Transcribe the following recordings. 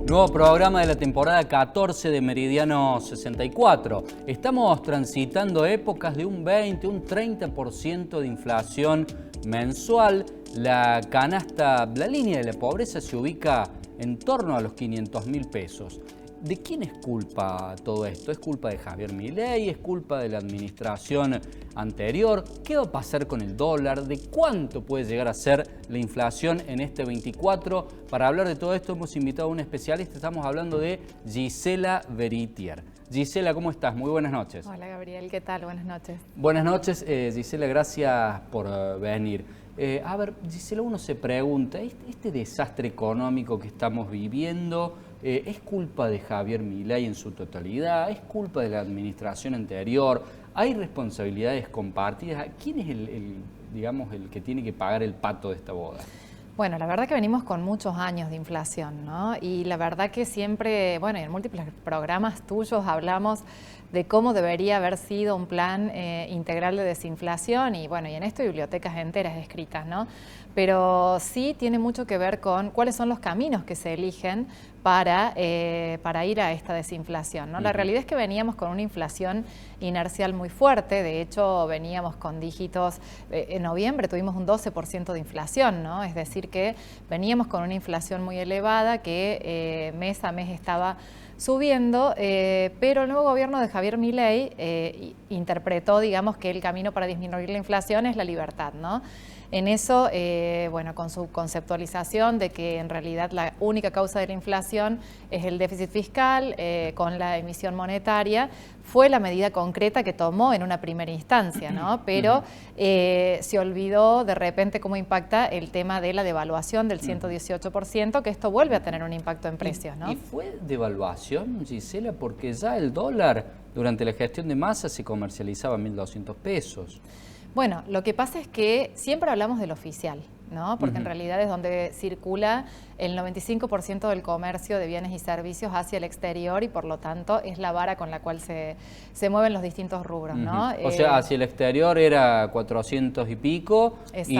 Nuevo programa de la temporada 14 de Meridiano 64. Estamos transitando épocas de un 20, un 30% de inflación mensual. La línea de la pobreza se ubica en torno a los 500.000 pesos. ¿De quién es culpa todo esto? ¿Es culpa de Javier Milei? ¿Es culpa de la administración anterior? ¿Qué va a pasar con el dólar? ¿De cuánto puede llegar a ser la inflación en este 24? Para hablar de todo esto hemos invitado a un especialista. Estamos hablando de Gisela Veritier. Gisela, ¿cómo estás? Muy buenas noches. Hola Gabriel, ¿qué tal? Buenas noches. Buenas noches, Gisela, gracias por venir. A ver, Gisela, uno se pregunta, ¿este desastre económico que estamos viviendo es culpa de Javier Milei en su totalidad? ¿Es culpa de la administración anterior? ¿Hay responsabilidades compartidas? ¿Quién es el que tiene que pagar el pato de esta boda? Bueno, la verdad que venimos con muchos años de inflación, ¿no? Y la verdad que siempre, bueno, en múltiples programas tuyos hablamos de cómo debería haber sido un plan integral de desinflación y bueno, y en esto hay bibliotecas enteras escritas, ¿no? Pero sí tiene mucho que ver con cuáles son los caminos que se eligen para ir a esta desinflación, ¿no? La realidad es que veníamos con una inflación inercial muy fuerte, de hecho veníamos con dígitos, en noviembre tuvimos un 12% de inflación, ¿no? Es decir que veníamos con una inflación muy elevada que mes a mes estaba subiendo, pero el nuevo gobierno de Javier Milei interpretó, digamos, que el camino para disminuir la inflación es la libertad, ¿no? En eso, bueno, con su conceptualización de que en realidad la única causa de la inflación es el déficit fiscal, con la emisión monetaria, fue la medida concreta que tomó en una primera instancia, ¿no? Pero se olvidó de repente cómo impacta el tema de la devaluación del 118%, que esto vuelve a tener un impacto en precios, ¿no? ¿Y fue devaluación, Gisela? Porque ya el dólar durante la gestión de Massa se comercializaba a 1.200 pesos. Bueno, lo que pasa es que siempre hablamos del oficial, ¿no? Porque en realidad es donde circula el 95% del comercio de bienes y servicios hacia el exterior y por lo tanto es la vara con la cual se mueven los distintos rubros, ¿no? O sea, hacia el exterior era 400 y pico y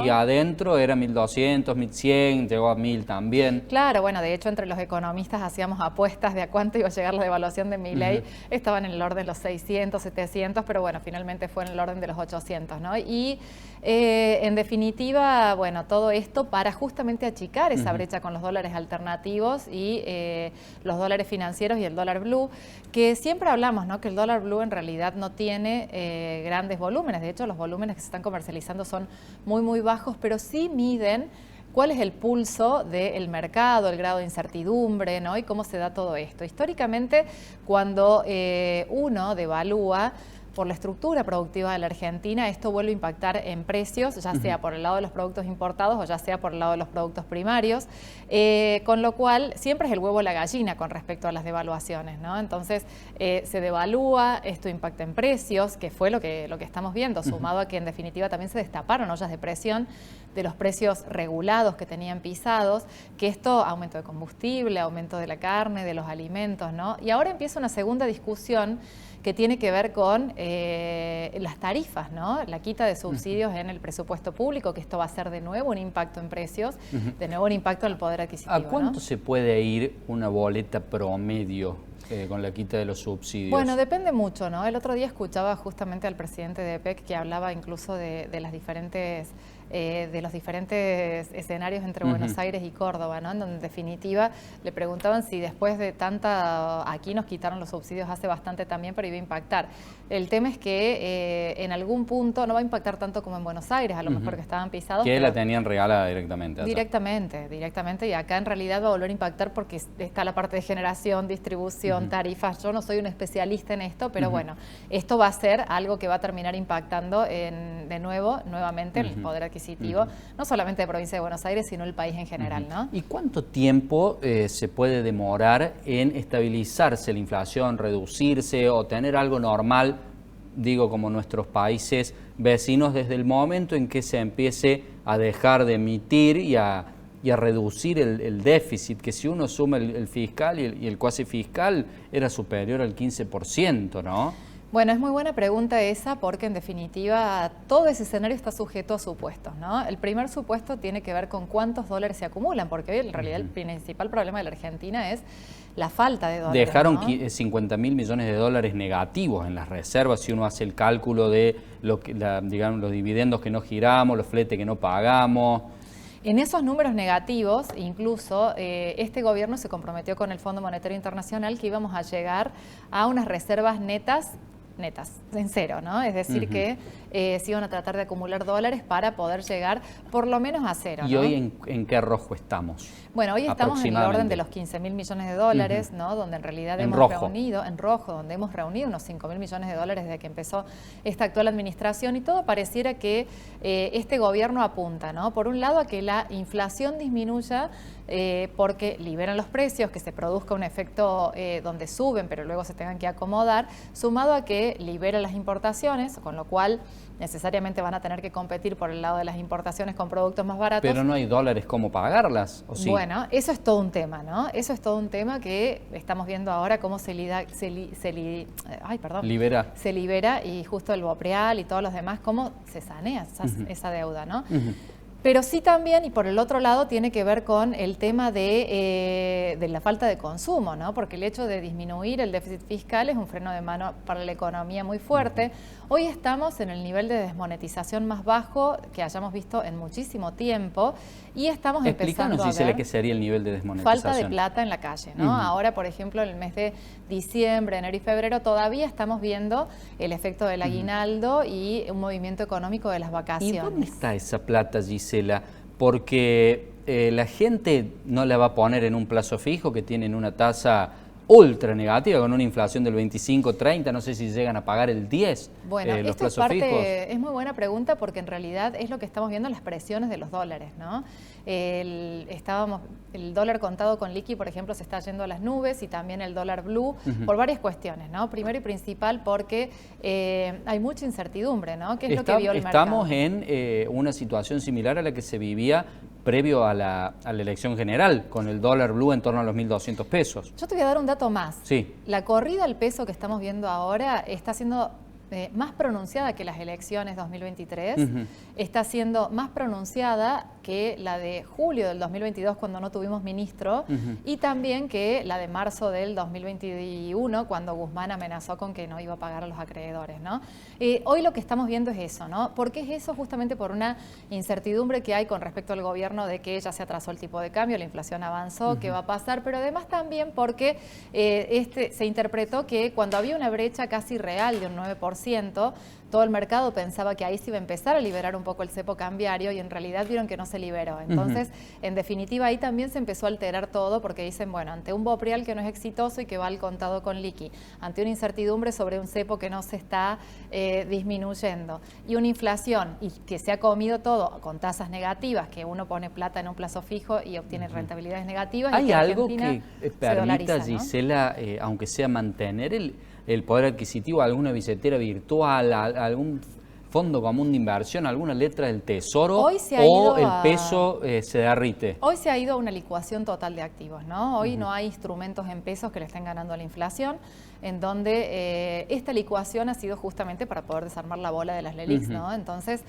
adentro era 1.200, 1.100, llegó a 1.000 también. Claro, bueno, de hecho entre los economistas hacíamos apuestas de a cuánto iba a llegar la devaluación de Milei, estaban en el orden de los 600, 700, pero bueno, finalmente fue en el orden de los 800, ¿no? Y en definitiva, bueno, todo esto para justamente achicar esa brecha con los dólares alternativos y los dólares financieros y el dólar blue, que siempre hablamos, ¿no? Que el dólar blue en realidad no tiene grandes volúmenes, de hecho los volúmenes que se están comercializando son muy, muy bajos, pero sí miden cuál es el pulso del mercado, el grado de incertidumbre, ¿no? Y cómo se da todo esto. Históricamente, cuando uno devalúa, por la estructura productiva de la Argentina, esto vuelve a impactar en precios, ya sea por el lado de los productos importados o ya sea por el lado de los productos primarios, con lo cual siempre es el huevo o la gallina con respecto a las devaluaciones, ¿no? Entonces se devalúa, esto impacta en precios, que fue lo que estamos viendo, sumado a que en definitiva también se destaparon ollas de presión de los precios regulados que tenían pisados, que esto, aumento de combustible, aumento de la carne, de los alimentos, ¿no? Y ahora empieza una segunda discusión que tiene que ver con las tarifas, ¿no? La quita de subsidios en el presupuesto público, que esto va a ser de nuevo un impacto en precios, de nuevo un impacto en el poder adquisitivo. ¿A cuánto ¿no? se puede ir una boleta promedio con la quita de los subsidios? Bueno, depende mucho, ¿no? El otro día escuchaba justamente al presidente de EPEC que hablaba incluso de los diferentes escenarios entre Buenos Aires y Córdoba, ¿no? En donde en definitiva le preguntaban si después de aquí nos quitaron los subsidios hace bastante también, pero iba a impactar. El tema es que en algún punto no va a impactar tanto como en Buenos Aires, a lo mejor que estaban pisados. Que la tenían regalada directamente. Directamente, y acá en realidad va a volver a impactar porque está la parte de generación, distribución, tarifas. Yo no soy un especialista en esto, pero bueno, esto va a ser algo que va a terminar impactando nuevamente el poder adquisitivo, no solamente de provincia de Buenos Aires, sino el país en general, ¿no? ¿Y cuánto tiempo se puede demorar en estabilizarse la inflación, reducirse o tener algo normal, digo, como nuestros países vecinos, desde el momento en que se empiece a dejar de emitir y a reducir el déficit, que si uno suma el fiscal y el cuasi fiscal era superior al 15%, ¿no? Bueno, es muy buena pregunta esa porque en definitiva todo ese escenario está sujeto a supuestos, ¿no? El primer supuesto tiene que ver con cuántos dólares se acumulan, porque hoy en realidad el principal problema de la Argentina es la falta de dólares. Dejaron, ¿no? 50.000 millones de dólares negativos en las reservas si uno hace el cálculo de digamos, los dividendos que no giramos, los fletes que no pagamos. En esos números negativos, incluso, este gobierno se comprometió con el Fondo Monetario Internacional que íbamos a llegar a unas reservas netas, en cero, ¿no? Es decir, que se iban a tratar de acumular dólares para poder llegar por lo menos a cero. ¿Y ¿no? hoy en qué rojo estamos? Bueno, hoy estamos en el orden de los 15.000 millones de dólares, ¿no? Donde en realidad hemos reunido, en rojo, donde hemos reunido unos 5.000 millones de dólares desde que empezó esta actual administración, y todo pareciera que este gobierno apunta, ¿no? Por un lado, a que la inflación disminuya porque liberan los precios, que se produzca un efecto donde suben, pero luego se tengan que acomodar, sumado a que libera las importaciones, con lo cual necesariamente van a tener que competir por el lado de las importaciones con productos más baratos. Pero no hay dólares como pagarlas, ¿o sí? Bueno, eso es todo un tema, ¿no? Eso es todo un tema que estamos viendo ahora cómo se libera, y justo el Bopreal y todos los demás, cómo se sanea esa deuda, ¿no? Pero sí también, y por el otro lado, tiene que ver con el tema de la falta de consumo, ¿no? Porque el hecho de disminuir el déficit fiscal es un freno de mano para la economía muy fuerte. Hoy estamos en el nivel de desmonetización más bajo que hayamos visto en muchísimo tiempo y estamos empezando a ver qué sería el nivel de desmonetización. Falta de plata en la calle, ¿no? Ahora, por ejemplo, en el mes de diciembre, enero y febrero, todavía estamos viendo el efecto del aguinaldo y un movimiento económico de las vacaciones. ¿Y dónde está esa plata, Gisela? Porque la gente no la va a poner en un plazo fijo, que tienen una tasa ultra negativa, con una inflación del 25-30, no sé si llegan a pagar el 10%. Bueno, los esto plazos fijos. Es muy buena pregunta porque en realidad es lo que estamos viendo en las presiones de los dólares, ¿no? El dólar contado con liqui, por ejemplo, se está yendo a las nubes, y también el dólar blue, por varias cuestiones, ¿no? Primero y principal porque hay mucha incertidumbre, ¿no? ¿Qué es lo que vio el mercado? Estamos en una situación similar a la que se vivía previo a la elección general, con el dólar blue en torno a los 1.200 pesos. Yo te voy a dar un dato más. Sí. La corrida al peso que estamos viendo ahora está siendo más pronunciada que las elecciones 2023, está siendo más pronunciada que la de julio del 2022 cuando no tuvimos ministro, y también que la de marzo del 2021 cuando Guzmán amenazó con que no iba a pagar a los acreedores, ¿no? Hoy lo que estamos viendo es eso, ¿no? ¿Por qué es eso? Justamente por una incertidumbre que hay con respecto al gobierno de que ya se atrasó el tipo de cambio, la inflación avanzó, qué va a pasar, pero además también porque se interpretó que cuando había una brecha casi real de un 9%, todo el mercado pensaba que ahí se iba a empezar a liberar un poco el cepo cambiario, y en realidad vieron que no se liberó. Entonces, en definitiva, ahí también se empezó a alterar todo porque dicen, bueno, ante un Bopreal que no es exitoso y que va al contado con liqui, ante una incertidumbre sobre un cepo que no se está disminuyendo, y una inflación y que se ha comido todo con tasas negativas, que uno pone plata en un plazo fijo y obtiene rentabilidades negativas. ¿Hay y que algo Argentina que permita, Gisela, aunque sea mantener el poder adquisitivo, alguna billetera virtual, algún fondo común de inversión, alguna letra del tesoro, o el peso se derrite? Hoy se ha ido a una licuación total de activos, ¿no? Hoy no hay instrumentos en pesos que le estén ganando a la inflación, en donde esta licuación ha sido justamente para poder desarmar la bola de las LELIQs, ¿no? Entonces,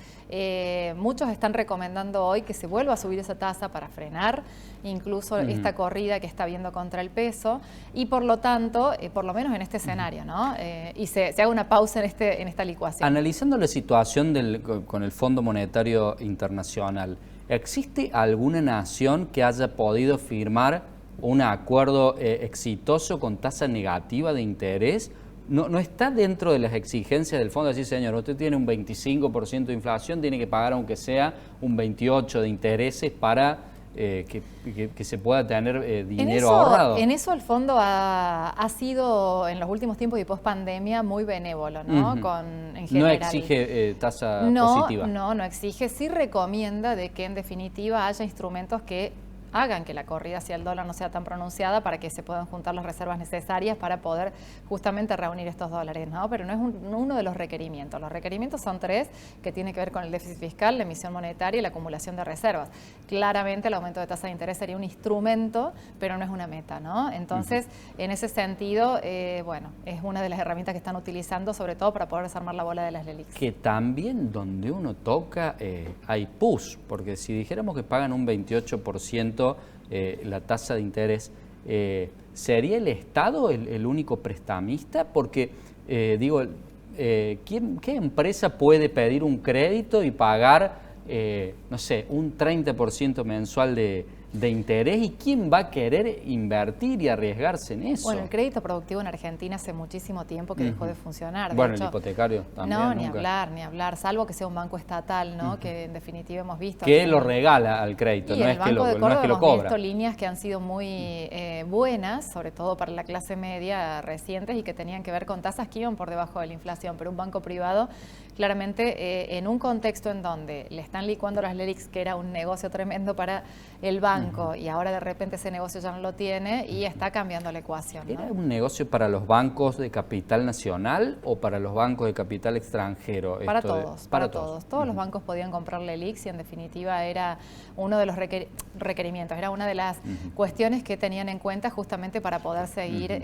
muchos están recomendando hoy que se vuelva a subir esa tasa para frenar incluso esta corrida que está habiendo contra el peso, y por lo tanto, por lo menos en este escenario, ¿no? Y se haga una pausa en esta licuación. Analizando la situación con el Fondo Monetario Internacional, ¿existe alguna nación que haya podido firmar un acuerdo exitoso con tasa negativa de interés? ¿No está dentro de las exigencias del fondo decir, señor, usted tiene un 25% de inflación, tiene que pagar aunque sea un 28% de intereses para que se pueda tener dinero ahorrado? En eso el fondo ha sido en los últimos tiempos y post pandemia muy benévolo, ¿no? En general. No exige tasa positiva. No exige. Sí recomienda de que en definitiva haya instrumentos que hagan que la corrida hacia el dólar no sea tan pronunciada para que se puedan juntar las reservas necesarias para poder justamente reunir estos dólares, ¿no? Pero no es uno de los requerimientos. Los requerimientos son 3, que tienen que ver con el déficit fiscal, la emisión monetaria y la acumulación de reservas. Claramente el aumento de tasa de interés sería un instrumento, pero no es una meta, ¿no? Entonces, en ese sentido, bueno, es una de las herramientas que están utilizando, sobre todo para poder desarmar la bola de las LELIQs. Que también donde uno toca hay push, porque si dijéramos que pagan un 28% la tasa de interés, ¿sería el Estado el único prestamista? Porque, ¿qué empresa puede pedir un crédito y pagar, no sé, un 30% mensual de interés? ¿Y quién va a querer invertir y arriesgarse en eso? Bueno, el crédito productivo en Argentina hace muchísimo tiempo que dejó de funcionar. Bueno, el hipotecario también. No, ni hablar, salvo que sea un banco estatal, ¿no? Que en definitiva hemos visto. Que lo regala al crédito, y no es que lo cobra. Hemos visto líneas que han sido muy buenas, sobre todo para la clase media, recientes, y que tenían que ver con tasas que iban por debajo de la inflación, pero un banco privado, claramente, en un contexto en donde le están licuando las LELIQs, que era un negocio tremendo para el banco, y ahora de repente ese negocio ya no lo tiene y está cambiando la ecuación, ¿no? ¿Era un negocio para los bancos de capital nacional o para los bancos de capital extranjero? Para todos, para todos. Todos los bancos podían comprar LELIQs y en definitiva era uno de los requerimientos, era una de las cuestiones que tenían en cuenta justamente para poder seguir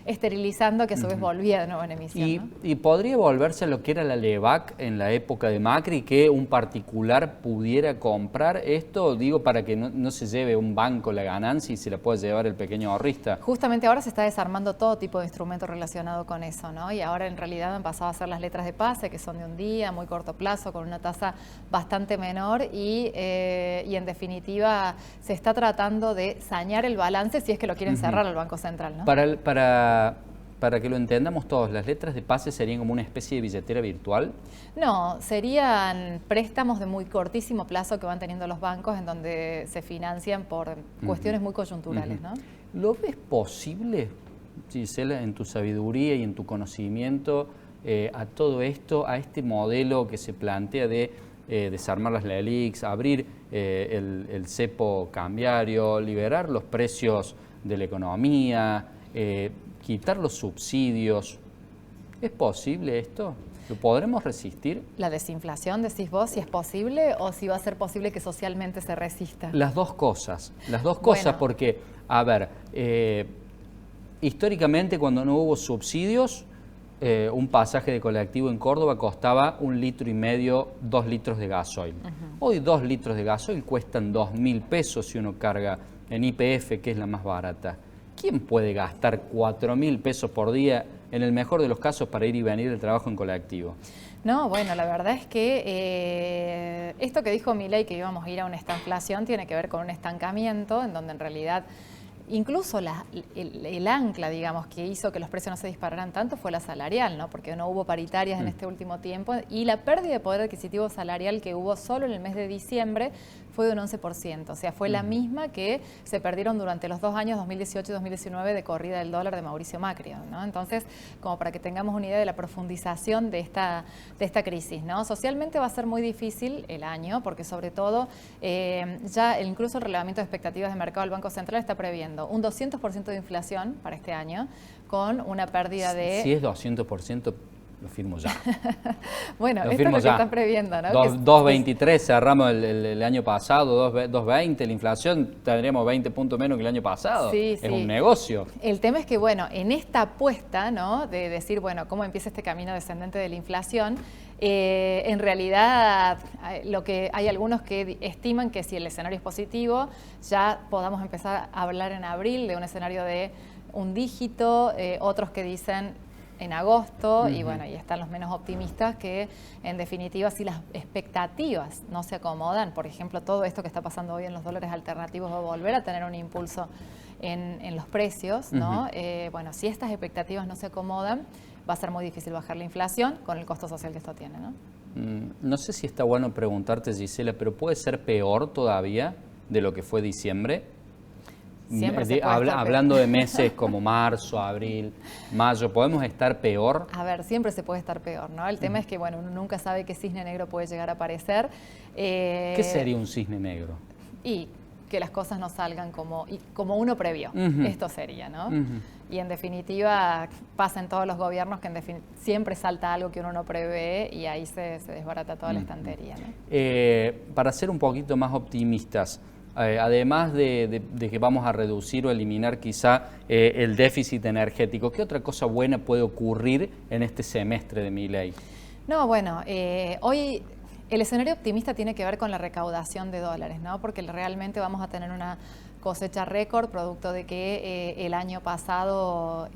esterilizando, que a su vez volvía de nuevo en emisión. ¿No? Y podría volverse a lo que era la LEVAC en la época de Macri, que un particular pudiera comprar esto, digo, para que no se lleve un banco la ganancia y se la pueda llevar el pequeño ahorrista. Justamente ahora se está desarmando todo tipo de instrumentos relacionado con eso, ¿no? Y ahora en realidad han pasado a ser las letras de pase, que son de un día, muy corto plazo, con una tasa bastante menor y en definitiva se está tratando de sanear el balance si es que lo quieren cerrar al Banco Central, ¿no? Para que lo entendamos todos, ¿las letras de pase serían como una especie de billetera virtual? No, serían préstamos de muy cortísimo plazo que van teniendo los bancos en donde se financian por cuestiones muy coyunturales, ¿no? ¿Lo ves posible, Gisela, en tu sabiduría y en tu conocimiento, a todo esto, a este modelo que se plantea de desarmar las LELIQs, abrir el cepo cambiario, liberar los precios de la economía, quitar los subsidios? ¿Es posible esto? ¿Lo podremos resistir? ¿La desinflación, decís vos, si es posible o si va a ser posible que socialmente se resista? Las dos cosas, Bueno. Porque, a ver, históricamente cuando no hubo subsidios, un pasaje de colectivo en Córdoba costaba 1,5 litros, 2 litros de gasoil. Hoy 2 litros de gasoil cuestan 2.000 pesos si uno carga en YPF, que es la más barata. ¿Quién puede gastar 4.000 pesos por día, en el mejor de los casos, para ir y venir del trabajo en colectivo? No, bueno, la verdad es que esto que dijo Milei, que íbamos a ir a una estanflación, tiene que ver con un estancamiento en donde en realidad incluso el ancla, digamos, que hizo que los precios no se dispararan tanto fue la salarial, ¿no? Porque no hubo paritarias en este último tiempo y la pérdida de poder adquisitivo salarial que hubo solo en el mes de diciembre fue de un 11%, o sea, fue la misma que se perdieron durante los 2 años, 2018 y 2019, de corrida del dólar de Mauricio Macri, ¿no? Entonces, como para que tengamos una idea de la profundización de esta crisis, ¿no? Socialmente va a ser muy difícil el año, porque sobre todo ya incluso el relevamiento de expectativas de mercado del Banco Central está previendo un 200% de inflación para este año, con una pérdida de... Si es 200%, lo firmo ya. Bueno, esto es lo que están previendo, ¿no? 2,23 cerramos el año pasado, 2,20, la inflación tendríamos 20 puntos menos que el año pasado. Sí, es un negocio. El tema es que, bueno, en esta apuesta, ¿no? De decir, bueno, cómo empieza este camino descendente de la inflación, en realidad hay algunos que estiman que si el escenario es positivo, ya podamos empezar a hablar en abril de un escenario de un dígito, otros que dicen en agosto, y bueno, y están los menos optimistas que, en definitiva, si las expectativas no se acomodan, por ejemplo, todo esto que está pasando hoy en los dólares alternativos va a volver a tener un impulso en los precios, ¿no? Bueno, si estas expectativas no se acomodan, va a ser muy difícil bajar la inflación con el costo social que esto tiene, ¿no? No sé si está bueno preguntarte, Gisela, pero ¿puede ser peor todavía de lo que fue diciembre? Hablando de meses como marzo, abril, mayo, ¿podemos estar peor? A ver, siempre se puede estar peor, ¿no? El tema es que, bueno, uno nunca sabe qué cisne negro puede llegar a aparecer. ¿Qué sería un cisne negro? Y que las cosas no salgan como uno previó. Esto sería, ¿no? Y en definitiva pasa en todos los gobiernos que siempre salta algo que uno no prevé y ahí se desbarata toda la estantería, ¿no? Para ser un poquito más optimistas, además de que vamos a reducir o eliminar quizá el déficit energético, ¿qué otra cosa buena puede ocurrir en este semestre de Milei? No, bueno, hoy el escenario optimista tiene que ver con la recaudación de dólares, ¿no? Porque realmente vamos a tener una cosecha récord, producto de que el año pasado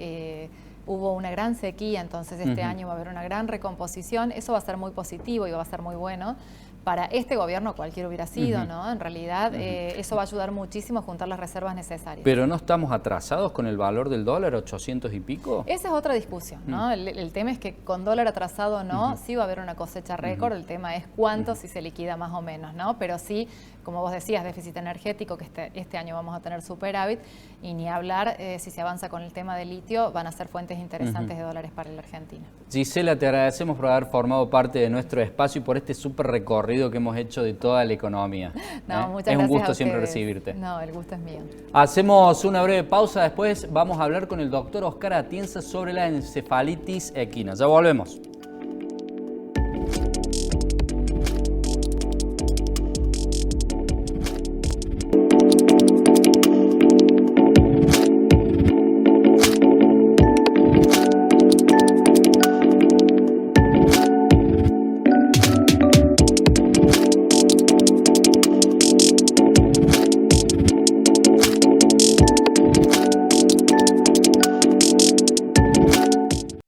hubo una gran sequía, entonces este año va a haber una gran recomposición. Eso va a ser muy positivo y va a ser muy bueno para este gobierno, cualquier hubiera sido, ¿no? En realidad, eso va a ayudar muchísimo a juntar las reservas necesarias. ¿Pero no estamos atrasados con el valor del dólar, 800 y pico? Esa es otra discusión, ¿no? El tema es que con dólar atrasado o no, sí va a haber una cosecha récord, el tema es cuánto, si se liquida más o menos, ¿no? Pero sí, como vos decías, déficit energético, que este año vamos a tener superávit, y ni hablar, si se avanza con el tema del litio, van a ser fuentes interesantes de dólares para la Argentina. Gisela, te agradecemos por haber formado parte de nuestro espacio y por este súper recorrido que hemos hecho de toda la economía. No, muchas gracias. Es un gusto siempre recibirte. No, el gusto es mío. Hacemos una breve pausa, después vamos a hablar con el doctor Oscar Atienza sobre la encefalitis equina. Ya volvemos.